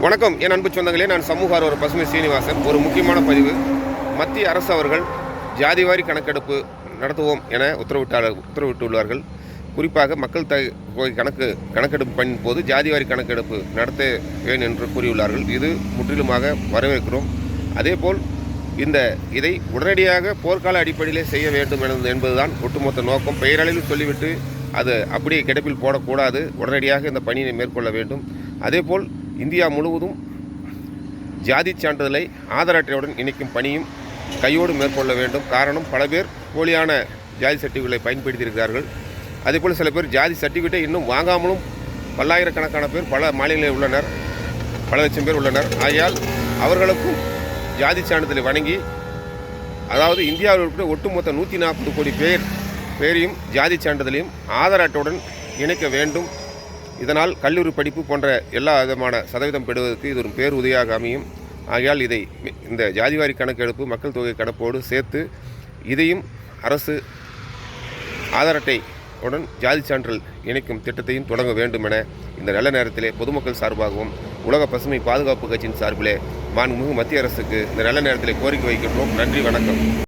வணக்கம் என் அன்பு சொந்தங்களே, நான் சமூக ஆர்வலர் பசுமை சீனிவாசன். ஒரு முக்கியமான பதிவு. மத்திய அரசு அவர்கள் ஜாதிவாரி கணக்கெடுப்பு நடத்துவோம் என உத்தரவிட்டுள்ளார்கள். குறிப்பாக மக்கள் தொகை கணக்கெடுப்பு பண்ணின் போது ஜாதிவாரி கணக்கெடுப்பு நடத்துவேன் என்று கூறியுள்ளார்கள். இது முற்றிலுமாக வரவேற்கிறோம். அதேபோல் இதை உடனடியாக போர்க்கால அடிப்படையிலே செய்ய வேண்டும் என்பதுதான் ஒட்டுமொத்த நோக்கம். பெயரளவில் சொல்லிவிட்டு அது அப்படியே கிடப்பில் போடக்கூடாது. உடனடியாக இந்த பணியை மேற்கொள்ள வேண்டும். அதேபோல் இந்தியா முழுவதும் ஜாதி சான்றிதழை ஆதார் அட்டையுடன் இணைக்கும் பணியும் கையோடு மேற்கொள்ள வேண்டும். காரணம், பல பேர் போலியான ஜாதி சர்டிஃபிகேட்டை பயன்படுத்தியிருக்கிறார்கள். அதேபோல் சில பேர் ஜாதி சர்டிஃபிகேட்டை இன்னும் வாங்காமலும் பல்லாயிரக்கணக்கான பேர் பல மாநிலங்களில் உள்ளனர், பல லட்சம் பேர் உள்ளனர். ஆகையால் அவர்களுக்கும் ஜாதி சான்றிதழை வழங்கி, அதாவது இந்தியாவில் இருக்கிற ஒட்டுமொத்த 140 கோடி பேரையும் ஜாதி சான்றிதழையும் ஆதார் அட்டையுடன் இணைக்க வேண்டும். இதனால் கல்லூரி படிப்பு போன்ற எல்லா விதமான சதவீதம் பெறுவதற்கு இது ஒரு பேருதவியாக அமையும். ஆகையால் இந்த ஜாதிவாரி கணக்கெடுப்பு மக்கள் தொகை கணக்கோடு சேர்த்து இதையும் அரசு ஆதார் அட்டையுடன் ஜாதி சான்றிதழ் இணைக்கும் திட்டத்தையும் தொடங்க வேண்டும் என இந்த நல்ல நேரத்திலே பொதுமக்கள் சார்பாகவும் உலக பசுமை பாதுகாப்பு கட்சியின் சார்பிலே மாண்புமிகு மத்திய அரசுக்கு இந்த நல்ல நேரத்திலே கோரிக்கை வைக்கின்றோம். நன்றி, வணக்கம்.